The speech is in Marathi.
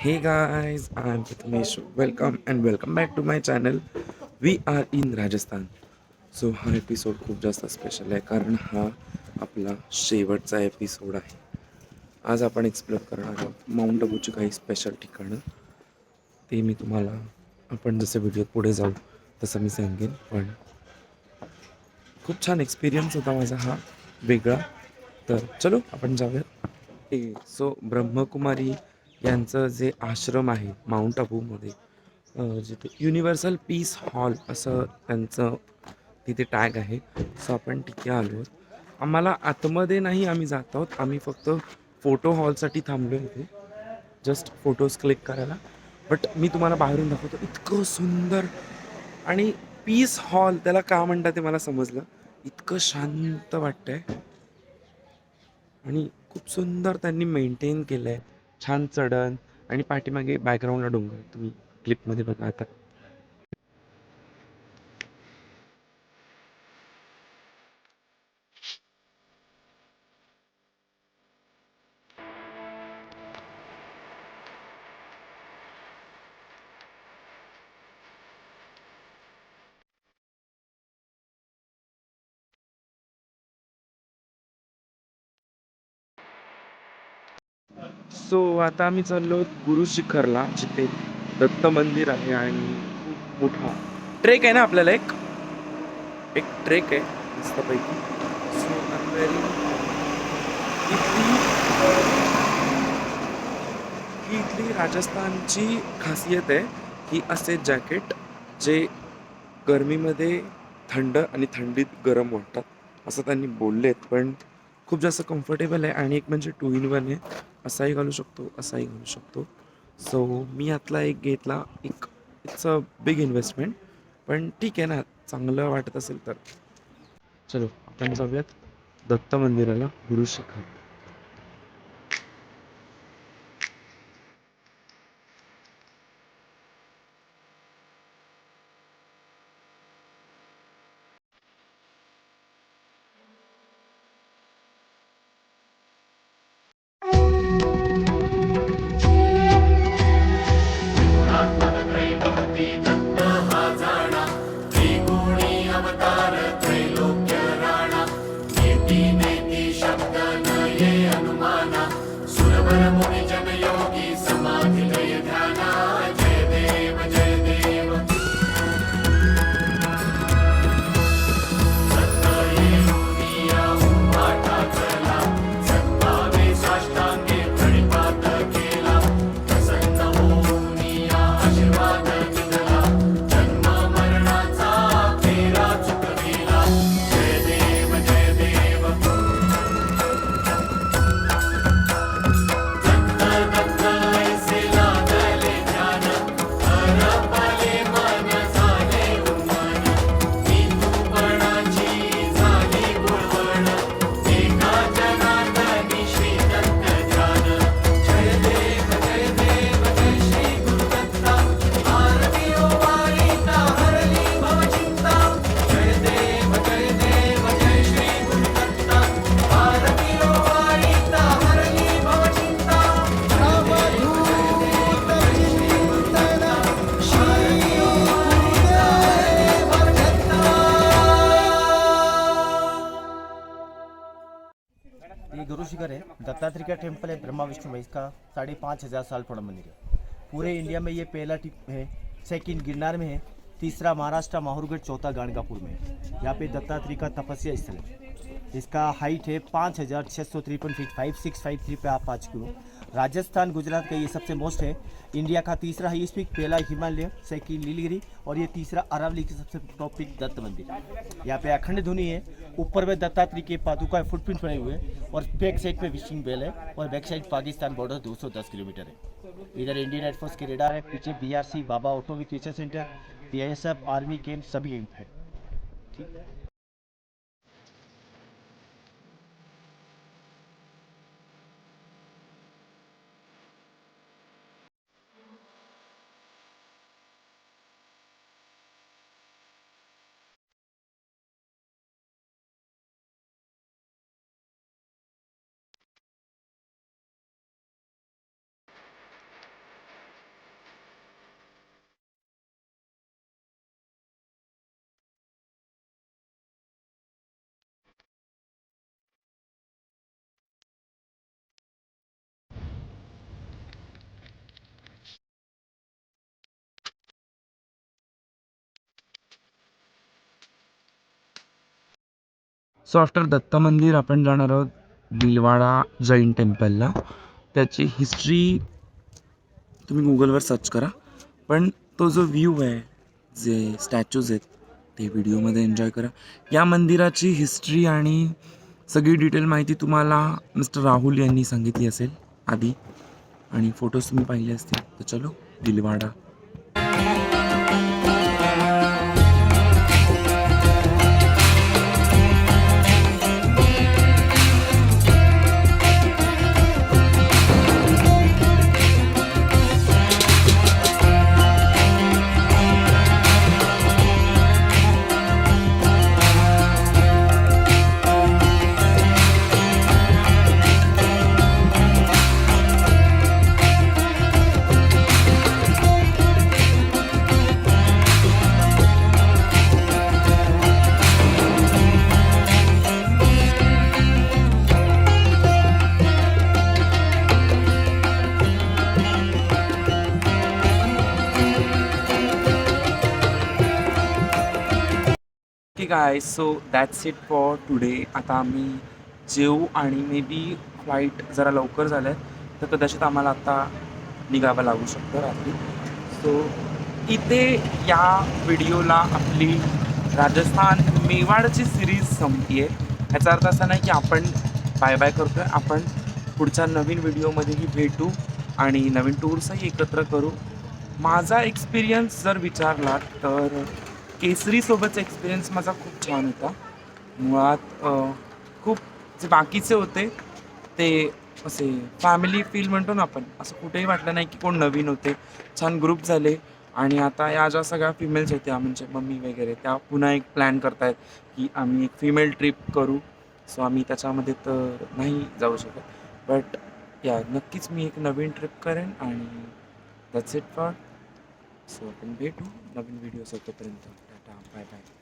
Hey guys, I'm Prathamesh. Welcome back to my channel. We are in Rajasthan. So हा एपिसोड खूप जास्त स्पेशल आहे कारण हा आपला शेवटचा एपिसोड आहे. आज आपण एक्सप्लोर करणार आहोत माउंट आबूची काही स्पेशल ठिकाणं. ते मी तुम्हाला आपण जसे व्हिडिओ पुढे जाऊ तसं मी सांगेन. पण खूप छान एक्सपिरियन्स होता माझा हा वेगळा. तर चलो आपण जाऊयात. सो ब्रह्मकुमारी यांचं जे आश्रम आहे माउंट आबूमध्ये, जिथे युनिव्हर्सल पीस हॉल असं त्यांचं तिथे टॅग आहे. सो आपण तिथे आलो आहोत. आम्हाला आतमध्ये नाही आम्ही जात आहोत, आम्ही फक्त फोटो हॉलसाठी थांबलो इथे, जस्ट फोटोज क्लिक करायला. बट मी तुम्हाला बाहेरून दाखवतो, इतकं सुंदर. आणि पीस हॉल त्याला का म्हणतात ते मला समजलं. इतकं शांत वाटतंय आणि खूप सुंदर त्यांनी मेंटेन केलं आहे. छान चढण आणि पाठीमागे बॅकग्राऊंडला डोंगर तुम्ही क्लिपमध्ये बघा आता. सो आता आम्ही चाललो गुरु शिखरला, जिथे दत्त मंदिर आहे आणि खूप मोठा ट्रेक आहे ना आपल्याला. एक एक ट्रेक आहे मस्तपैकी. सो आय एम वेरी इथली ही इथली राजस्थानची खासियत आहे की असे जॅकेट जे गरमीमध्ये थंड आणि थंडीत गरम वाटतात, असं त्यांनी बोललेत. पण खूप जास्त कम्फर्टेबल आहे आणि एक म्हणजे 2 in 1 आहे. असाही घालू शकतो, असाही घालू शकतो. सो मी यातला एक घेतला. एक इट्स अ बिग इन्व्हेस्टमेंट, पण ठीक आहे ना, चांगलं वाटत असेल तर. चलो आपण जाऊयात दत्त मंदिराला, गुरु शिखर. ये गुरु शिखर है, दत्तात्रेय का टेम्पल है, ब्रह्मा विष्णु महेश का 5,500 साल पुराना मंदिर है। पूरे इंडिया में ये पहला टिप है, सेकंड गिरनार में है, तीसरा महाराष्ट्र माहूरगढ़, चौथा गाणगापुर में है। यहाँ पे दत्तात्रेय का तपस्या स्थल है। इसका हाइट है 5,653 फीट, 5653 पे आप 5 किलो। राजस्थान गुजरात का ये सबसे मोस्ट है। इंडिया का तीसरा हाईएस्ट पीक, पहला हिमालय, सेकंड नीलगिरी और ये तीसरा अरावली की सबसे टॉप पीक दत्त मंदिर। यहाँ पे अखंड ध्वनि है। ऊपर में दत्तात्रेय के पादुका फुटप्रिंट बने हुए हैं और बैक साइड पे विशिंग बेल है और back side Pakistan border 210 kilometre है। इधर इंडियन एयरफोर्स के रेडार है, पीछे बीआरसी बाबा atomic research centre, BSF army camp सभी यहीं है। ठीक है। सो आफ्टर दत्त मंदिर आपण जाणार आहोत भिलवाडा जैन टेम्पलला. त्याची हिस्ट्री तुम्ही गुगलवर सर्च करा, पण तो जो व्ह्यू आहे, जे स्टॅच्यूज आहेत ते व्हिडिओमध्ये एन्जॉय करा. या मंदिराची हिस्ट्री आणि सगळी डिटेल माहिती तुम्हाला मिस्टर राहुल यांनी सांगितली असेल आधी, आणि फोटोज तुम्ही पाहिले असतील. तर चलो Bhilwara. Okay guy, so that's it for today. आता आम्ही जेवू आणि मे बी फ्लाईट जरा लवकर झालं आहे, तर कदाचित आम्हाला आता निघावं लागू शकतं रात्री. सो इथे या व्हिडिओला आपली राजस्थान मेवाडची सिरीज संपती आहे. ह्याचा अर्थ असा नाही की आपण बाय बाय करतो आहे. आपण पुढच्या नवीन व्हिडिओमध्येही भेटू आणि नवीन टूर्सही एकत्र करू. माझा एक्सपिरियन्स जर विचारला तर केसरीसोबतचा एक्सपिरियन्स माझा खूप छान होता. मुळात खूप जे बाकीचे होते ते असे फॅमिली फील म्हणतो ना आपण, असं कुठेही वाटलं नाही की कोण नवीन होते. छान ग्रुप झाले. आणि आता या ज्या सगळ्या फिमेल्स होत्या म्हणजे मम्मी वगैरे, त्या पुन्हा एक प्लॅन करतायत की आम्ही एक फिमेल ट्रिप करू. सो आम्ही त्याच्यामध्ये तर नाही जाऊ शकत, बट या नक्कीच मी एक नवीन ट्रिप करेन. आणि दॅट्स इट फॉर. सो आपण भेटू नवीन व्हिडिओ. तोपर्यंत टाटा, बाय बाय.